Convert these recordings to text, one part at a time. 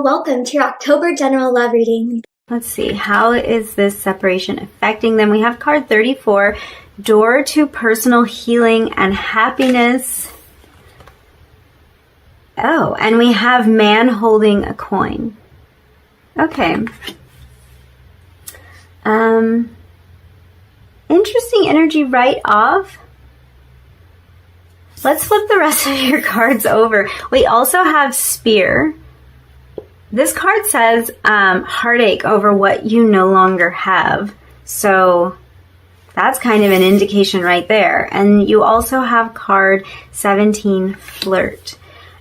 Well, welcome to your October general love reading. Let's see, how is this separation affecting them? We have card 34, door to personal healing and happiness. Oh, and we have man holding a coin. Okay. Interesting energy right off. Let's flip the rest of your cards over. We also have Spear. This card says heartache over what you no longer have. So that's kind of an indication right there. And you also have card 17, Flirt.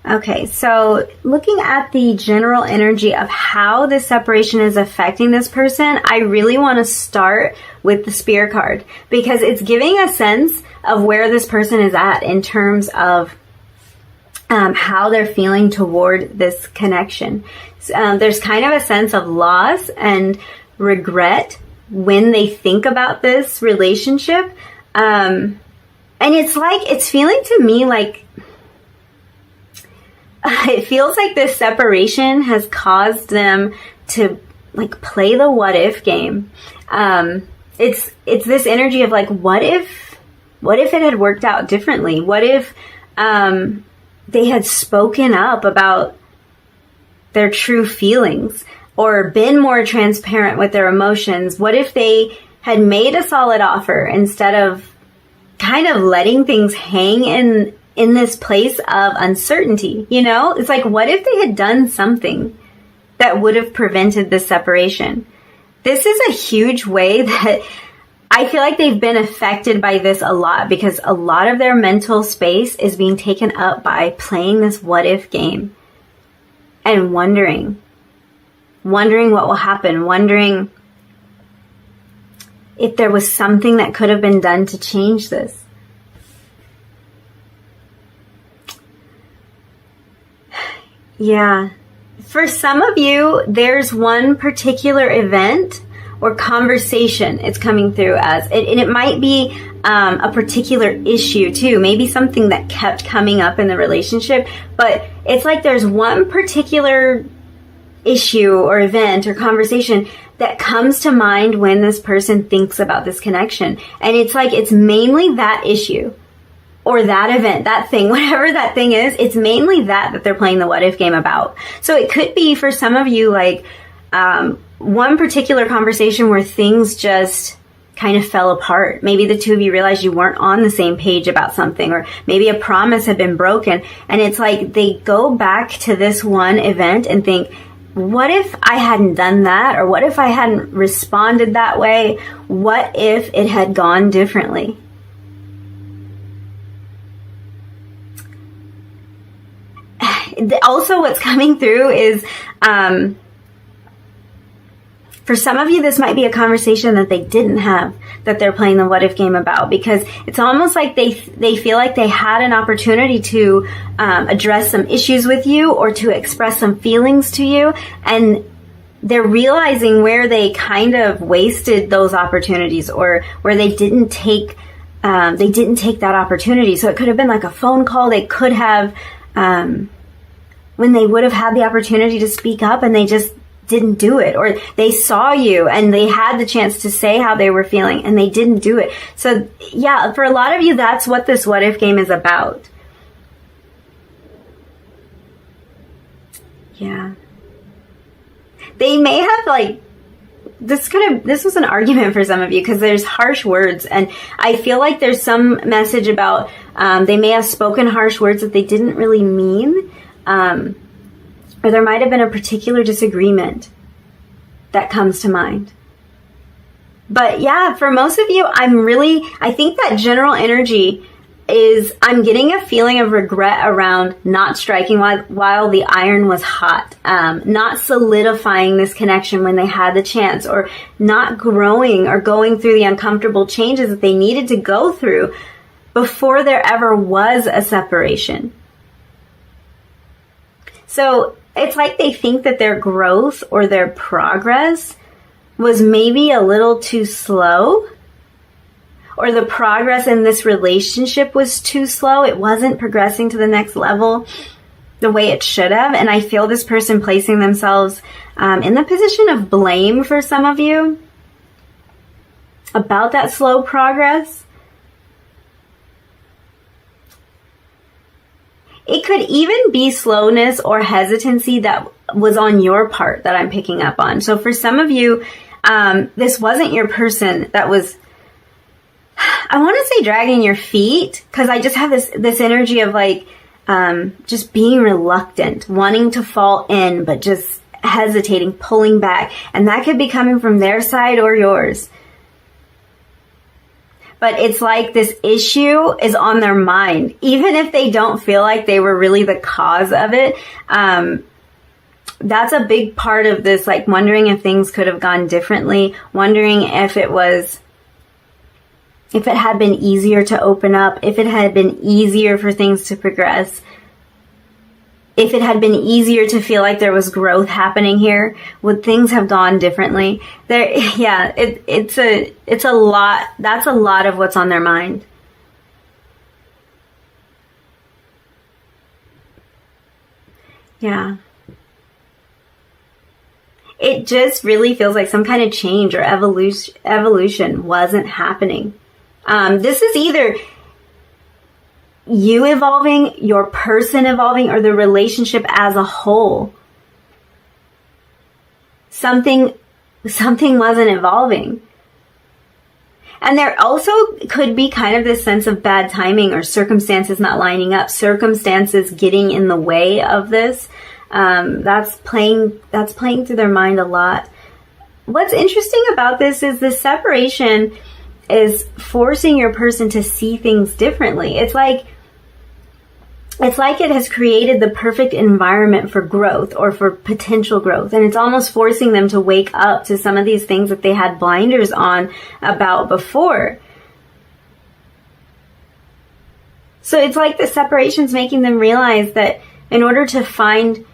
Okay, so looking at the general energy of how this separation is affecting this person, I really want to start with the Spear card because it's giving a sense of where this person is at in terms of how they're feeling toward this connection. There's kind of a sense of loss and regret when they think about this relationship. And it's feeling to me like, it feels like this separation has caused them to like play the what if game. It's this energy of like, what if it had worked out differently? What if, they had spoken up about their true feelings or been more transparent with their emotions? What if they had made a solid offer instead of kind of letting things hang in this place of uncertainty? You know, it's like, what if they had done something that would have prevented this separation? This is a huge way that I feel like they've been affected by this a lot because a lot of their mental space is being taken up by playing this what if game and wondering what will happen, wondering if there was something that could have been done to change this. Yeah. For some of you, there's one particular event or conversation it's coming through as. And it might be a particular issue too. Maybe something that kept coming up in the relationship. But it's like there's one particular issue or event or conversation that comes to mind when this person thinks about this connection. And it's like it's mainly that issue or that event, that thing, whatever that thing is. It's mainly that they're playing the what if game about. So it could be for some of you like one particular conversation where things just kind of fell apart. Maybe the two of you realized you weren't on the same page about something, or maybe a promise had been broken. And it's like they go back to this one event and think, what if I hadn't done that? Or what if I hadn't responded that way? What if it had gone differently? Also, what's coming through is, for some of you, this might be a conversation that they didn't have, that they're playing the what if game about, because it's almost like they feel like they had an opportunity to address some issues with you or to express some feelings to you, and they're realizing where they kind of wasted those opportunities or where they didn't take that opportunity. So it could have been like a phone call. They could have when they would have had the opportunity to speak up and they just didn't do it, or they saw you and they had the chance to say how they were feeling and they didn't do it. So yeah, for a lot of you, that's what this what if game is about. Yeah. They may have like, this was an argument for some of you because there's harsh words, and I feel like there's some message about they may have spoken harsh words that they didn't really mean. Or there might have been a particular disagreement that comes to mind. But yeah, for most of you, I think that general energy is, I'm getting a feeling of regret around not striking while the iron was hot, not solidifying this connection when they had the chance, or not growing or going through the uncomfortable changes that they needed to go through before there ever was a separation. So it's like they think that their growth or their progress was maybe a little too slow, or the progress in this relationship was too slow. It wasn't progressing to the next level. the way it should have. And I feel this person placing themselves in the position of blame for some of you about that slow progress. It could even be slowness or hesitancy that was on your part that I'm picking up on. So for some of you, this wasn't your person that was, I want to say dragging your feet, because I just have this energy of like just being reluctant, wanting to fall in, but just hesitating, pulling back. And that could be coming from their side or yours. But it's like this issue is on their mind. Even if they don't feel like they were really the cause of it, that's a big part of this, like wondering if things could have gone differently, wondering if it had been easier to open up, if it had been easier for things to progress, if it had been easier to feel like there was growth happening here, would things have gone differently? It's a lot. That's a lot of what's on their mind. Yeah. It just really feels like some kind of change or evolution wasn't happening. This is either you evolving, your person evolving, or the relationship as a whole. Something wasn't evolving. And there also could be kind of this sense of bad timing or circumstances not lining up, circumstances getting in the way of this. That's playing through their mind a lot. What's interesting about this is the separation is forcing your person to see things differently. It's like it has created the perfect environment for growth or for potential growth. And it's almost forcing them to wake up to some of these things that they had blinders on about before. So it's like the separation's making them realize that in order to find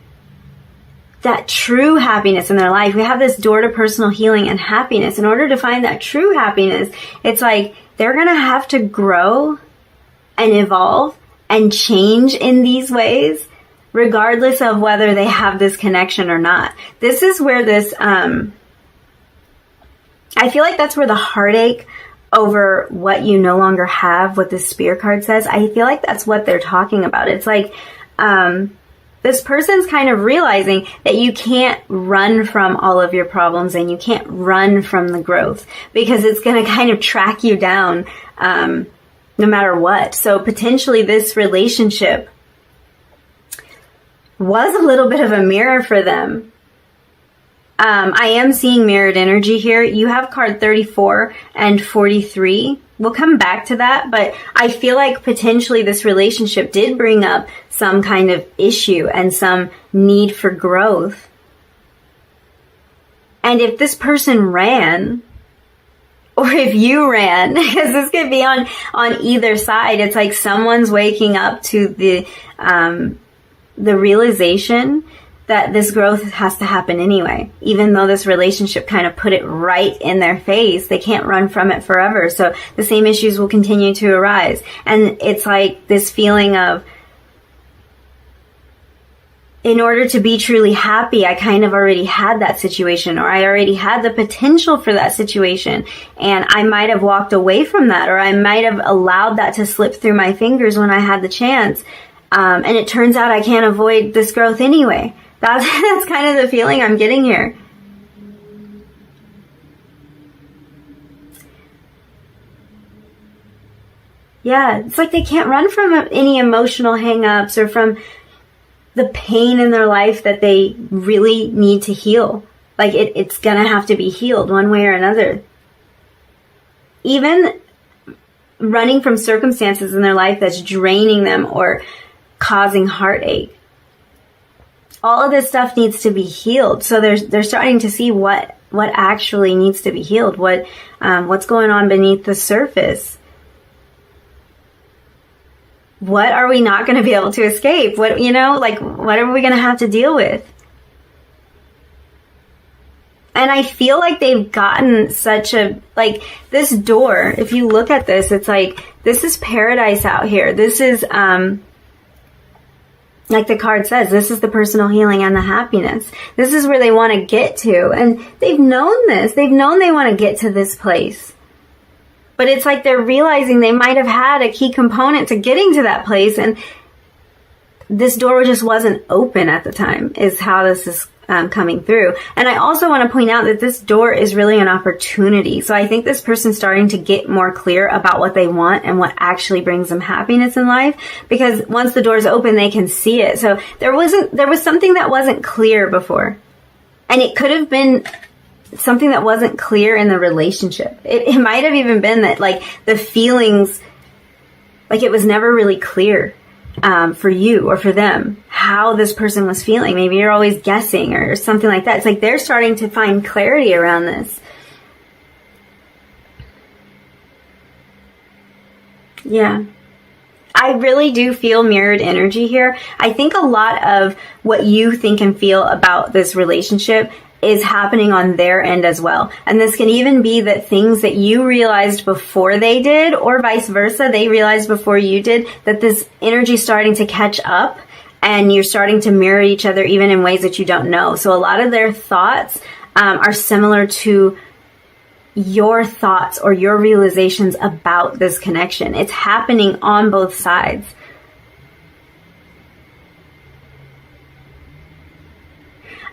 that true happiness in their life, we have this door to personal healing and happiness. In order to find that true happiness, it's like they're going to have to grow and evolve and change in these ways, regardless of whether they have this connection or not. This is where this, I feel like that's where the heartache over what you no longer have, what the Spear card says, I feel like that's what they're talking about. It's like, this person's kind of realizing that you can't run from all of your problems and you can't run from the growth because it's going to kind of track you down, no matter what. So potentially this relationship was a little bit of a mirror for them. I am seeing mirrored energy here. You have card 34 and 43. We'll come back to that, but I feel like potentially this relationship did bring up some kind of issue and some need for growth. And if this person ran, or if you ran, because this could be on either side, it's like someone's waking up to the realization that this growth has to happen anyway. Even though this relationship kind of put it right in their face, they can't run from it forever. So the same issues will continue to arise. And it's like this feeling of, in order to be truly happy, I kind of already had that situation, or I already had the potential for that situation. And I might have walked away from that, or I might have allowed that to slip through my fingers when I had the chance. And it turns out I can't avoid this growth anyway. That's kind of the feeling I'm getting here. Yeah, it's like they can't run from any emotional hang-ups or from the pain in their life that they really need to heal. Like it's gonna have to be healed one way or another. Even running from circumstances in their life that's draining them or causing heartache. All of this stuff needs to be healed. So they're starting to see what actually needs to be healed, what's going on beneath the surface. What are we not going to be able to escape? What are we going to have to deal with? And I feel like they've gotten such a, like, this door, if you look at this, it's like, this is paradise out here. This is, like the card says, this is the personal healing and the happiness. This is where they want to get to. And they've known this. They've known they want to get to this place. But it's like they're realizing they might have had a key component to getting to that place. And this door just wasn't open at the time, is how this is coming through. And I also want to point out that this door is really an opportunity. So I think this person's starting to get more clear about what they want and what actually brings them happiness in life, because once the door's open, they can see it. So there was something that wasn't clear before. And it could have been something that wasn't clear in the relationship. It might have even been that, like, the feelings, like, it was never really clear for you or for them how this person was feeling. Maybe you're always guessing or something like that. It's like they're starting to find clarity around this. Yeah. I really do feel mirrored energy here. I think a lot of what you think and feel about this relationship is happening on their end as well. And this can even be that things that you realized before they did, or vice versa, they realized before you did, that this energy is starting to catch up and you're starting to mirror each other even in ways that you don't know. So a lot of their thoughts are similar to your thoughts or your realizations about this connection. It's happening on both sides.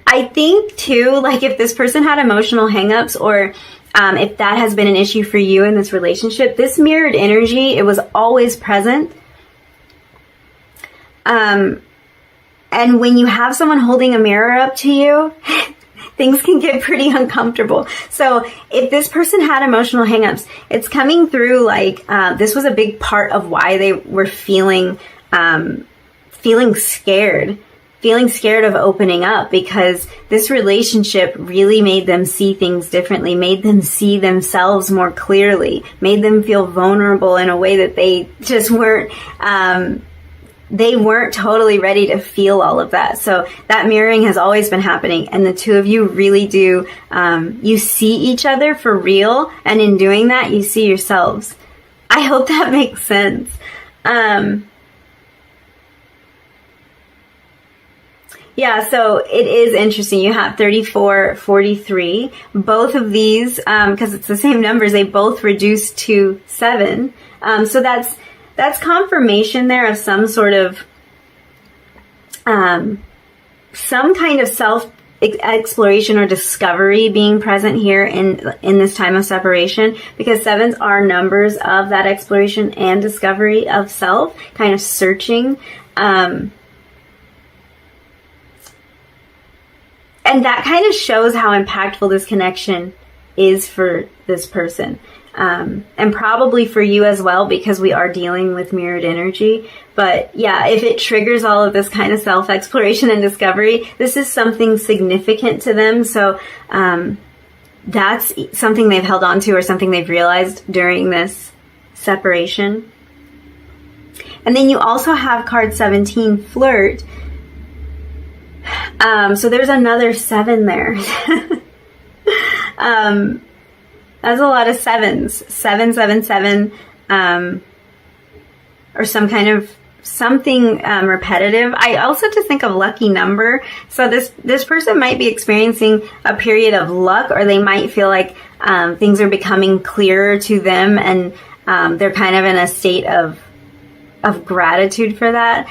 I think too, like, if this person had emotional hangups, or if that has been an issue for you in this relationship, this mirrored energy, it was always present. And when you have someone holding a mirror up to you, things can get pretty uncomfortable. So if this person had emotional hangups, it's coming through like this was a big part of why they were feeling scared. Feeling scared of opening up, because this relationship really made them see things differently, made them see themselves more clearly, made them feel vulnerable in a way that they just weren't totally ready to feel all of that. So that mirroring has always been happening, and the two of you really do, you see each other for real, and in doing that, you see yourselves. I hope that makes sense. Yeah, so it is interesting. You have 34, 43. Both of these, because it's the same numbers, they both reduce to 7. So that's confirmation there of some sort of, some kind of self-exploration or discovery being present here in this time of separation, because 7s are numbers of that exploration and discovery of self, kind of searching. And that kind of shows how impactful this connection is for this person. And probably for you as well, because we are dealing with mirrored energy. But yeah, if it triggers all of this kind of self-exploration and discovery, this is something significant to them. So that's something they've held on to, or something they've realized during this separation. And then you also have card 17, flirt. So there's another 7 there. That's a lot of 7s. 7, 7, 7, or some kind of something repetitive. I also just think of lucky number. So this person might be experiencing a period of luck, or they might feel like things are becoming clearer to them, and they're kind of in a state of gratitude for that.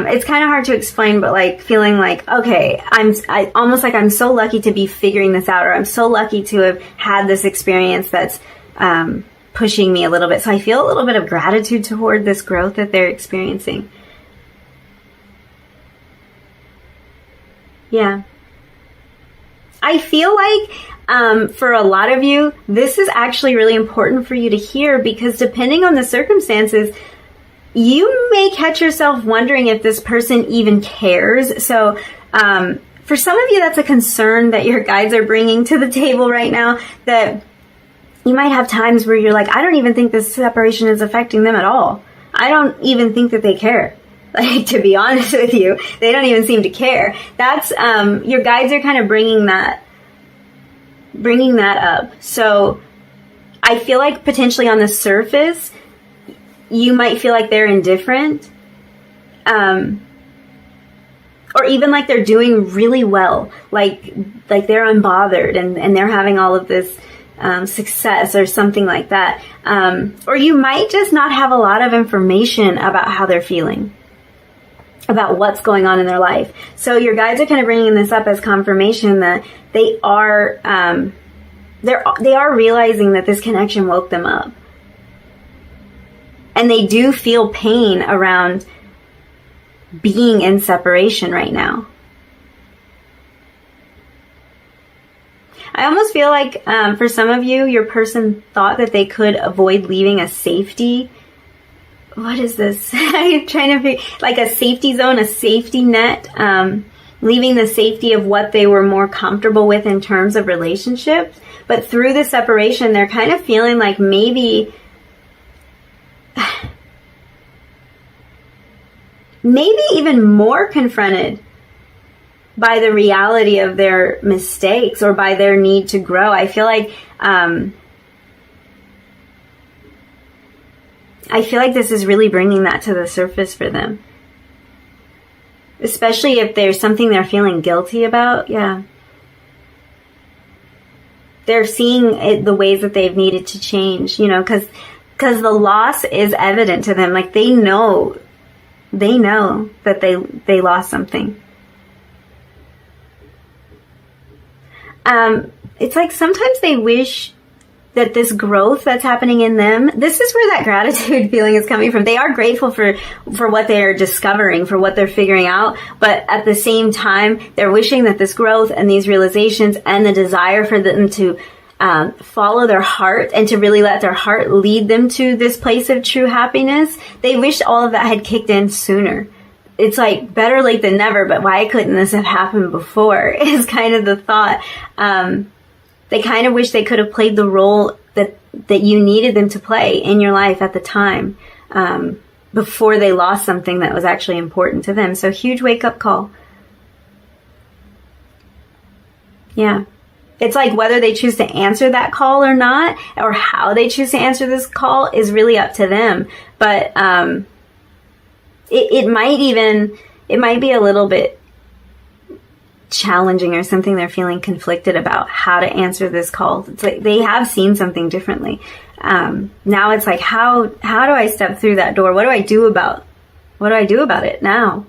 It's kind of hard to explain, but like feeling like, okay, I almost like I'm so lucky to be figuring this out, or I'm so lucky to have had this experience that's pushing me a little bit. So I feel a little bit of gratitude toward this growth that they're experiencing. Yeah. I feel like for a lot of you, this is actually really important for you to hear, because depending on the circumstances, you may catch yourself wondering if this person even cares. So for some of you, that's a concern that your guides are bringing to the table right now, that you might have times where you're like, I don't even think this separation is affecting them at all. I don't even think that they care. Like, to be honest with you, they don't even seem to care. That's your guides are kind of bringing that up. So I feel like potentially on the surface, you might feel like they're indifferent. Or even like they're doing really well, like they're unbothered and they're having all of this success or something like that. Or you might just not have a lot of information about how they're feeling, about what's going on in their life. So your guides are kind of bringing this up as confirmation that they are realizing that this connection woke them up. And they do feel pain around being in separation right now. I almost feel like for some of you, your person thought that they could avoid leaving a safety. What is this? I'm trying to figure, like a safety zone, a safety net, leaving the safety of what they were more comfortable with in terms of relationships. But through the separation, they're kind of feeling like maybe even more confronted by the reality of their mistakes or by their need to grow. I feel like this is really bringing that to the surface for them. Especially if there's something they're feeling guilty about. Yeah. They're seeing the ways that they've needed to change, because the loss is evident to them. Like they know that they lost something. It's like sometimes they wish that this growth that's happening in them, this is where that gratitude feeling is coming from. They are grateful for what they're discovering, for what they're figuring out, but at the same time, they're wishing that this growth and these realizations and the desire for them to follow their heart and to really let their heart lead them to this place of true happiness, they wish all of that had kicked in sooner. It's like better late than never, but why couldn't this have happened before is kind of the thought. They kind of wish they could have played the role that you needed them to play in your life at the time, before they lost something that was actually important to them. So huge wake-up call. Yeah. It's like whether they choose to answer that call or not, or how they choose to answer this call is really up to them. But it might be a little bit challenging or something they're feeling conflicted about how to answer this call. It's like they have seen something differently. Now it's like, how do I step through that door? What do I do about it now?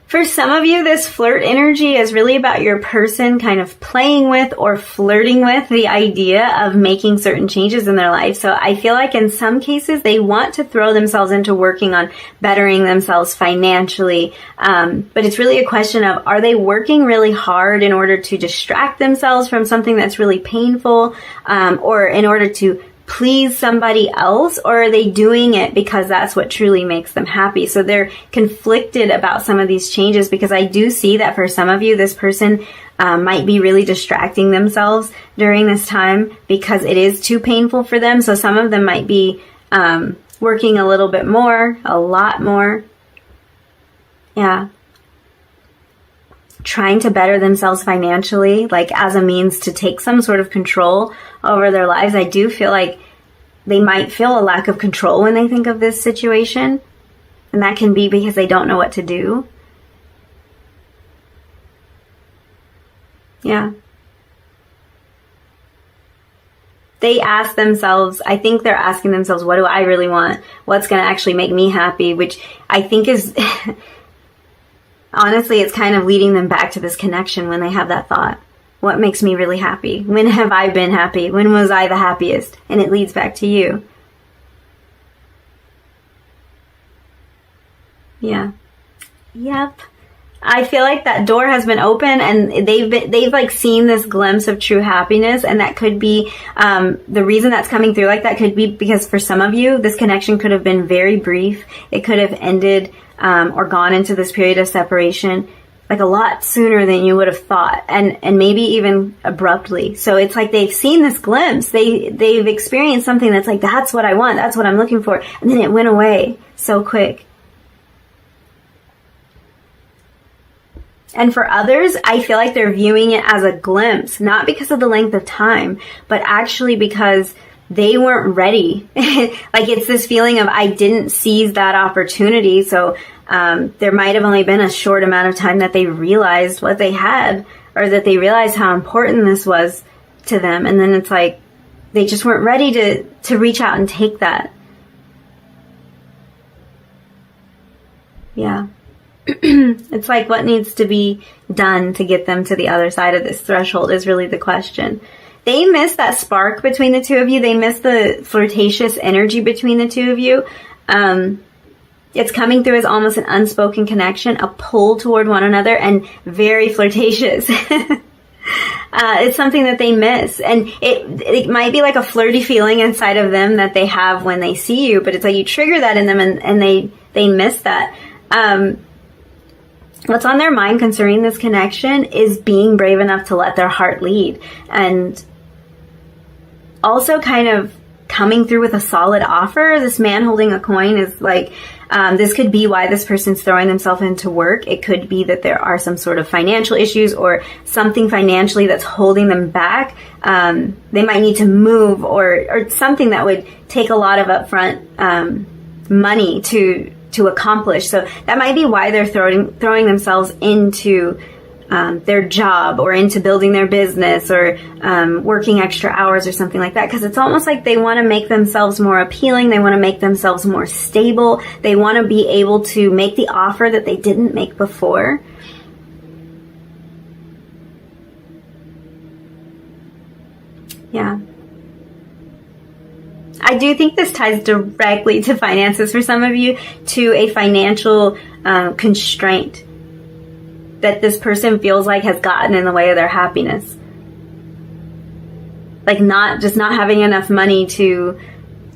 For some of you, this flirt energy is really about your person kind of playing with or flirting with the idea of making certain changes in their life. So I feel like in some cases, they want to throw themselves into working on bettering themselves financially. But it's really a question of, are they working really hard in order to distract themselves from something that's really painful, or in order to please somebody else, or are they doing it because that's what truly makes them happy? So they're conflicted about some of these changes, because I do see that for some of you, this person might be really distracting themselves during this time because it is too painful for them. So some of them might be working a little bit more, a lot more. Yeah. Trying to better themselves financially, like as a means to take some sort of control over their lives. I do feel like they might feel a lack of control when they think of this situation. And that can be because they don't know what to do. Yeah. They ask themselves, I think they're asking themselves, what do I really want? What's going to actually make me happy? Which I think is... Honestly, it's kind of leading them back to this connection when they have that thought. What makes me really happy? When have I been happy? When was I the happiest? And it leads back to you. Yeah. Yep. I feel like that door has been open and they've like seen this glimpse of true happiness, and that could be the reason that's coming through like that could be because for some of you, this connection could have been very brief. It could have ended or gone into this period of separation like a lot sooner than you would have thought, and maybe even abruptly. So it's like they've seen this glimpse. They've experienced something that's like, that's what I want, that's what I'm looking for, and then it went away so quick. And for others, I feel like they're viewing it as a glimpse, not because of the length of time, but actually because they weren't ready. Like it's this feeling of, I didn't seize that opportunity. So there might have only been a short amount of time that they realized what they had, or that they realized how important this was to them. And then it's like, they just weren't ready to reach out and take that. Yeah. It's like, what needs to be done to get them to the other side of this threshold is really the question. They miss that spark between the two of you. They miss the flirtatious energy between the two of you. It's coming through as almost an unspoken connection, a pull toward one another, and very flirtatious. It's something that they miss. And it might be like a flirty feeling inside of them that they have when they see you, but it's like you trigger that in them, and they miss that. What's on their mind concerning this connection is being brave enough to let their heart lead, and also kind of coming through with a solid offer. This man holding a coin is like, this could be why this person's throwing themselves into work. It could be that there are some sort of financial issues or something financially that's holding them back. They might need to move or something that would take a lot of upfront money to accomplish. So that might be why they're throwing themselves into their job, or into building their business, or working extra hours or something like that. Because it's almost like they want to make themselves more appealing. They want to make themselves more stable. They want to be able to make the offer that they didn't make before. Yeah. I do think this ties directly to finances for some of you, to a financial constraint that this person feels like has gotten in the way of their happiness. Like not having enough money to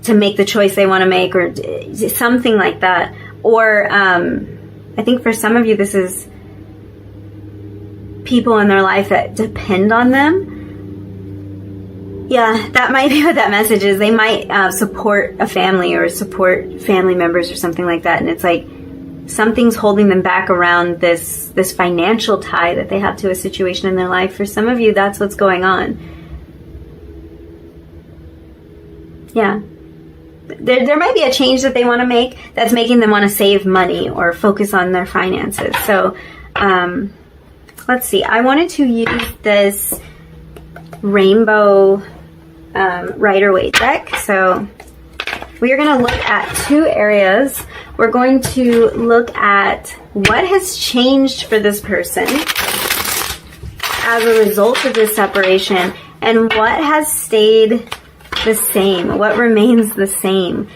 make the choice they want to make, or something like that. Or I think for some of you, this is people in their life that depend on them. Yeah, that might be what that message is. They might support a family or support family members or something like that. And it's like something's holding them back around this financial tie that they have to a situation in their life. For some of you, that's what's going on. Yeah. There might be a change that they want to make that's making them want to save money or focus on their finances. So let's see. I wanted to use this rainbow Rider-Waite deck. So we are going to look at two areas. We're going to look at what has changed for this person as a result of this separation, and what has stayed the same, what remains the same.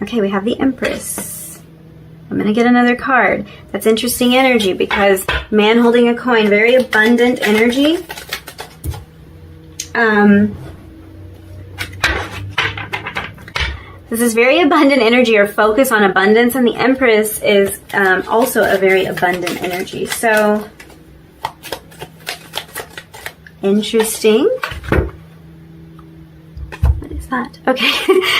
Okay, we have the Empress. I'm going to get another card. That's interesting energy, because man holding a coin, very abundant energy. This is very abundant energy, or focus on abundance, and the Empress is also a very abundant energy. So, interesting. What is that? Okay,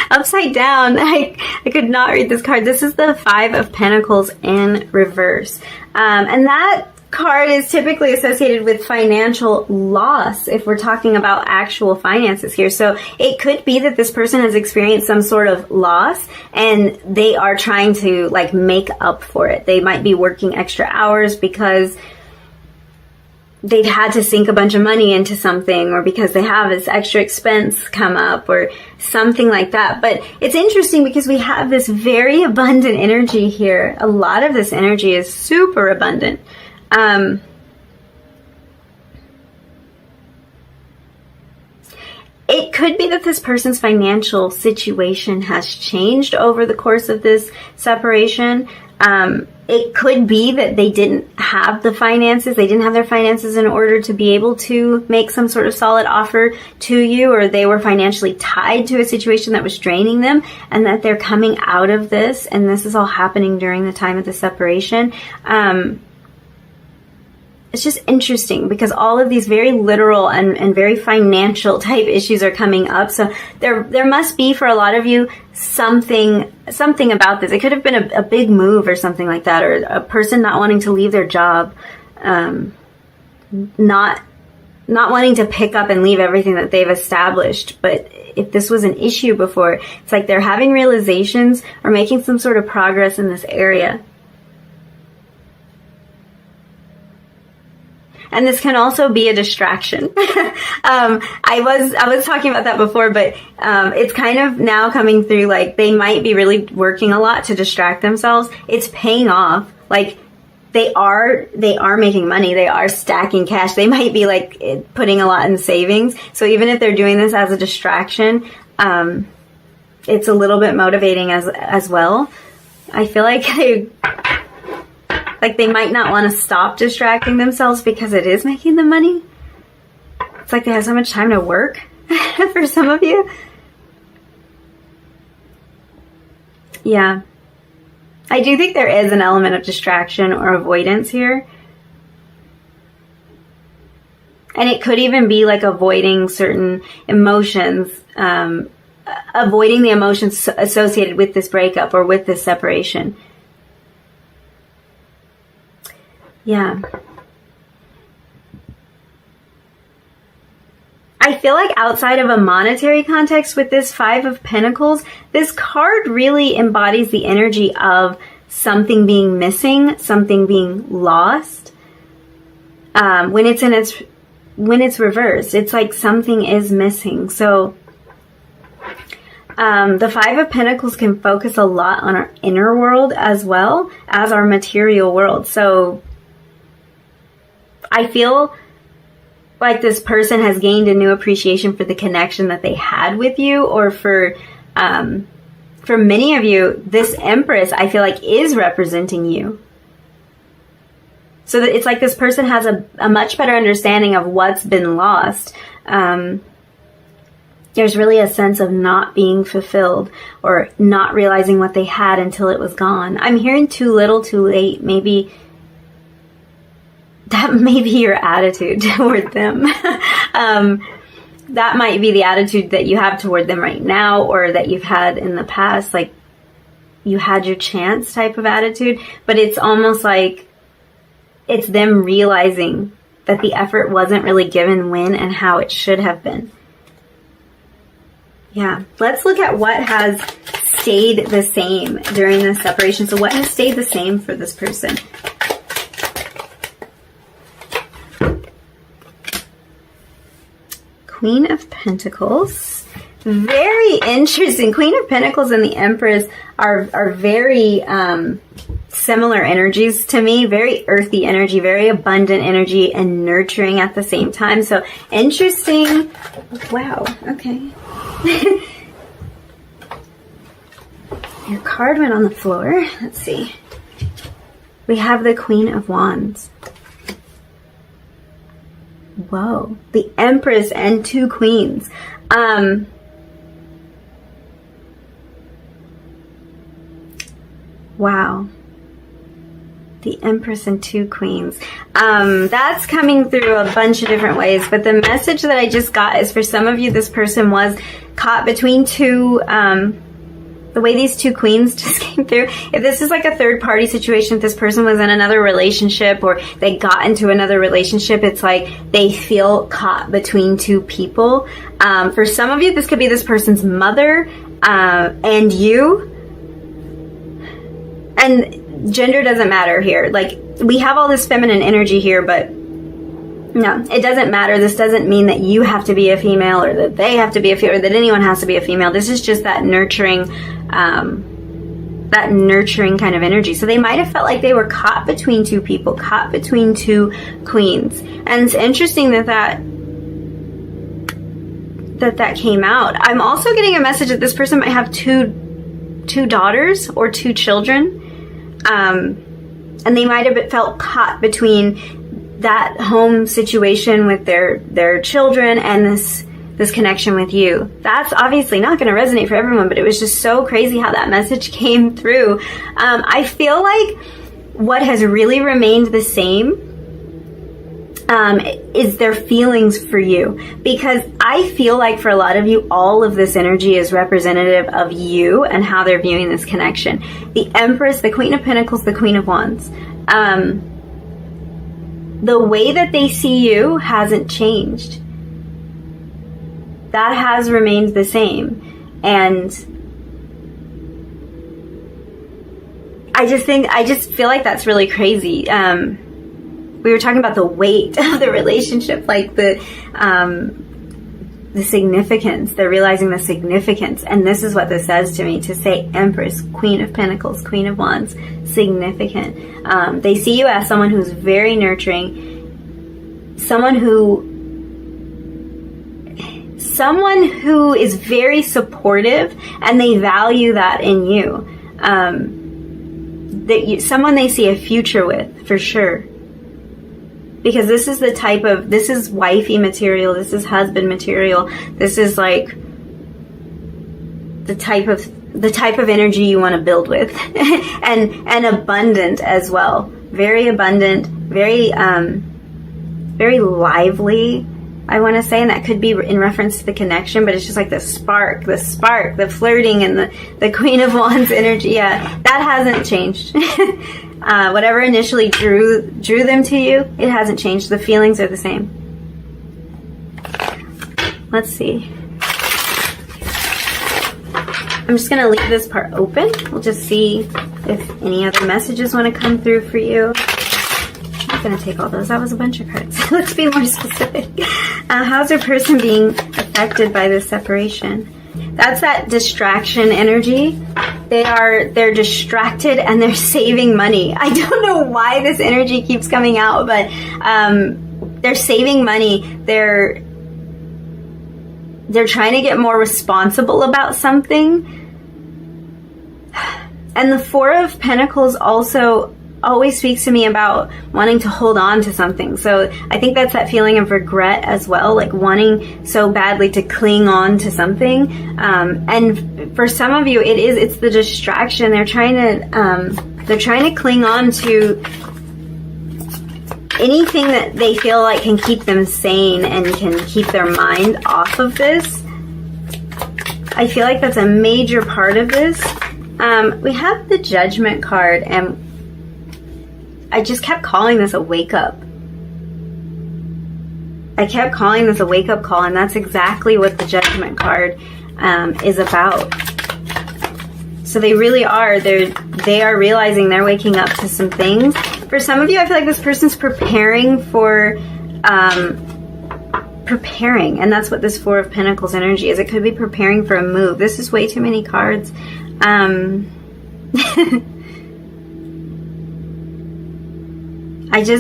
upside down. I could not read this card. This is the Five of Pentacles in reverse. And that card is typically associated with financial loss if we're talking about actual finances here. So it could be that this person has experienced some sort of loss and they are trying to like make up for it. They might be working extra hours because they've had to sink a bunch of money into something, or because they have this extra expense come up or something like that. But it's interesting because we have this very abundant energy here. A lot of this energy is super abundant. It could be that this person's financial situation has changed over the course of this separation. It could be that they didn't have the finances. They didn't have their finances in order to be able to make some sort of solid offer to you, or they were financially tied to a situation that was draining them, and that they're coming out of this, and this is all happening during the time of the separation. It's just interesting because all of these very literal and very financial type issues are coming up. So there must be, for a lot of you, something about this. It could have been a big move or something like that, or a person not wanting to leave their job, not not wanting to pick up and leave everything that they've established. But if this was an issue before, it's like they're having realizations or making some sort of progress in this area. And this can also be a distraction. I was talking about that before, but it's kind of now coming through, like they might be really working a lot to distract themselves. It's paying off. Like they are making money. They are stacking cash. They might be like putting a lot in savings. So even if they're doing this as a distraction, it's a little bit motivating as well. I feel like they might not want to stop distracting themselves because it is making them money. It's like they have so much time to work for some of you. Yeah. I do think there is an element of distraction or avoidance here. And it could even be like avoiding certain emotions, avoiding the emotions associated with this breakup or with this separation. Yeah. I feel like outside of a monetary context with this Five of Pentacles, this card really embodies the energy of something being missing, something being lost. When it's reversed, it's like something is missing. So the Five of Pentacles can focus a lot on our inner world as well as our material world. So I feel like this person has gained a new appreciation for the connection that they had with you, or for many of you, this Empress, I feel like, is representing you. So that it's like this person has a much better understanding of what's been lost. There's really a sense of not being fulfilled or not realizing what they had until it was gone. I'm hearing too little, too late. Maybe that may be your attitude toward them. That might be the attitude that you have toward them right now, or that you've had in the past, like you had your chance type of attitude. But it's almost like it's them realizing that the effort wasn't really given when and how it should have been. Yeah, let's look at what has stayed the same during this separation. So what has stayed the same for this person? Queen of Pentacles. Very interesting. Queen of Pentacles and the Empress are very similar energies to me. Very earthy energy, very abundant energy, and nurturing at the same time. So interesting. Wow. Okay. Your card went on the floor. Let's see. We have the Queen of Wands. Whoa, the Empress and two queens. Wow. The Empress and two queens. That's coming through a bunch of different ways, but the message that I just got is for some of you, this person was caught between two, the way these two queens just came through. If this is like a third party situation, if this person was in another relationship or they got into another relationship, it's like they feel caught between two people. For some of you, this could be this person's mother and you. And gender doesn't matter here. Like, we have all this feminine energy here, but no, it doesn't matter. This doesn't mean that you have to be a female, or that they have to be a female, or that anyone has to be a female. This is just that nurturing kind of energy. So they might have felt like they were caught between two people, caught between two queens. And it's interesting that came out. I'm also getting a message that this person might have two daughters or two children. And they might have felt caught between that home situation with their children and this connection with you. That's obviously not going to resonate for everyone, but it was just so crazy how that message came through. I feel like what has really remained the same is their feelings for you, because I feel like for a lot of you, all of this energy is representative of you and how they're viewing this connection. The Empress, the Queen of Pentacles, the Queen of Wands. the way that they see you hasn't changed. That has remained the same. And I just feel like that's really crazy. We were talking about the weight of the relationship, like the significance. They're realizing the significance. And this is what this says to me, to say Empress, Queen of Pentacles, Queen of Wands, significant. They see you as someone who's very nurturing, someone who is very supportive, and they value that in you. Someone they see a future with, for sure. Because this is this is wifey material, this is husband material, this is like the type of energy you want to build with. and abundant as well. Very abundant, very lively, I want to say, and that could be in reference to the connection, but it's just like the spark, the flirting, and the Queen of Wands energy. Yeah, that hasn't changed. Whatever initially drew them to you, it hasn't changed. The feelings are the same. Let's see. I'm just going to leave this part open. We'll just see if any other messages want to come through for you. I'm going to take all those. That was a bunch of cards. Let's be more specific. How's your person being affected by this separation? That's that distraction energy. They're distracted and they're saving money. I don't know why this energy keeps coming out, but they're saving money. They're trying to get more responsible about something. And the Four of Pentacles also always speaks to me about wanting to hold on to something. So I think that's that feeling of regret as well, like wanting so badly to cling on to something. And for some of you, it's the distraction. They're trying to cling on to anything that they feel like can keep them sane and can keep their mind off of this. I feel like that's a major part of this. We have the Judgment card, and I just kept calling this a wake-up. I kept calling this a wake-up call, and that's exactly what the Judgment card is about. So they really are. They are realizing they're waking up to some things. For some of you, I feel like this person's preparing for... preparing, and that's what this Four of Pentacles energy is. It could be preparing for a move. This is way too many cards.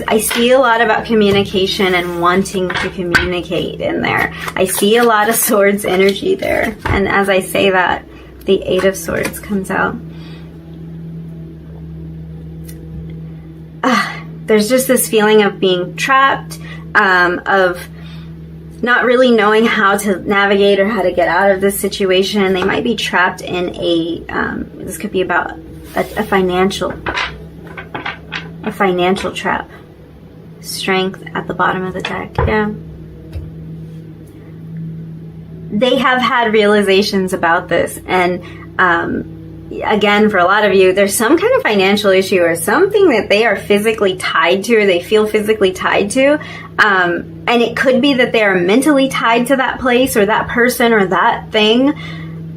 I see a lot about communication and wanting to communicate in there. I see a lot of Swords energy there. And as I say that, the Eight of Swords comes out. There's just this feeling of being trapped, of not really knowing how to navigate or how to get out of this situation. They might be trapped in this could be about a financial trap. Strength at the bottom of the deck. Yeah. They have had realizations about this, and again, for a lot of you, there's some kind of financial issue or something that they are physically tied to, or they feel physically tied to. And it could be that they are mentally tied to that place or that person or that thing,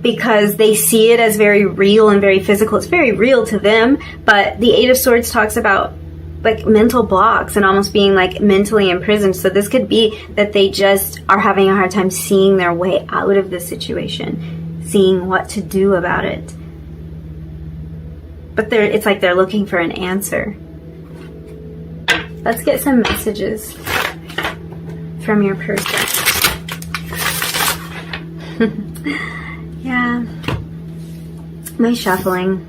because they see it as very real and very physical. It's very real to them, but the Eight of Swords talks about like mental blocks and almost being like mentally imprisoned. So this could be that they just are having a hard time seeing their way out of the situation, seeing what to do about it. But it's like they're looking for an answer. Let's get some messages from your person. Yeah. My shuffling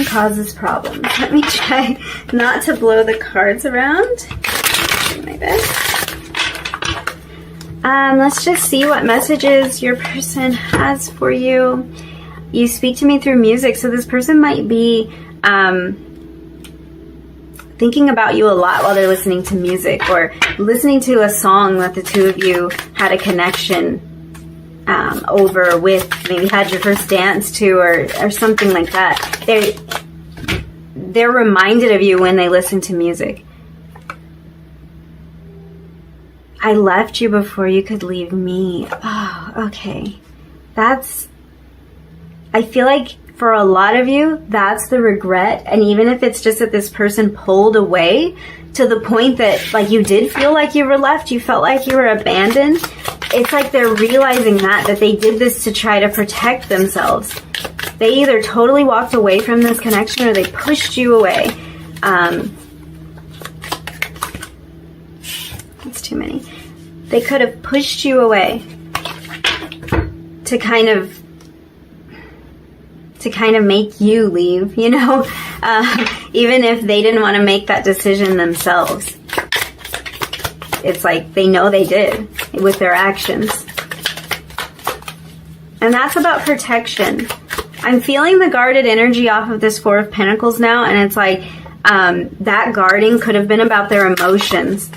causes problems. Let me try not to blow the cards around. Do my best. Let's just see what messages your person has for you. You speak to me through music, so this person might be thinking about you a lot while they're listening to music, or listening to a song that the two of you had a connection over with, maybe had your first dance to, or something like that. they're reminded of you when they listen to music. I left you before you could leave me. Oh, okay. I feel like for a lot of you, that's the regret. And even if it's just that this person pulled away to the point that like you did feel like you were left, you felt like you were abandoned. It's like they're realizing that they did this to try to protect themselves. They either totally walked away from this connection or they pushed you away. That's too many. They could have pushed you away to kind of make you leave, you know, even if they didn't want to make that decision themselves. It's like they know they did with their actions. And that's about protection. I'm feeling the guarded energy off of this Four of Pentacles now, and it's like that guarding could have been about their emotions.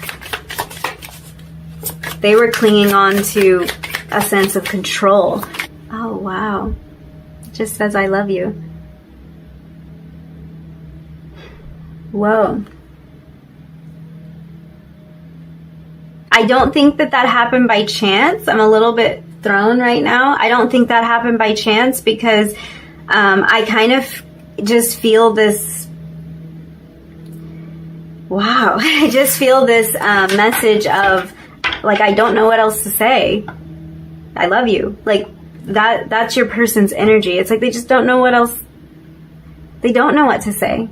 They were clinging on to a sense of control. Oh, wow. It just says, I love you. Whoa. I don't think that happened by chance. I'm a little bit thrown right now. I don't think that happened by chance because I kind of just feel this, wow, I just feel this message of, like, I don't know what else to say. I love you. Like, that's your person's energy. It's like they just don't know what else, they don't know what to say.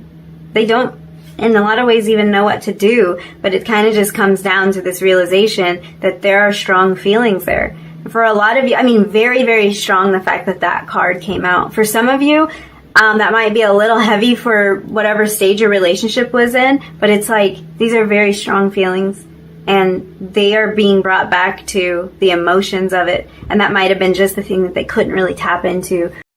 They don't, in a lot of ways, even know what to do, but it kind of just comes down to this realization that there are strong feelings there. For a lot of you, I mean, very, very strong, the fact that card came out. For some of you, that might be a little heavy for whatever stage your relationship was in, but it's like, these are very strong feelings, and they are being brought back to the emotions of it, and that might have been just the thing that they couldn't really tap into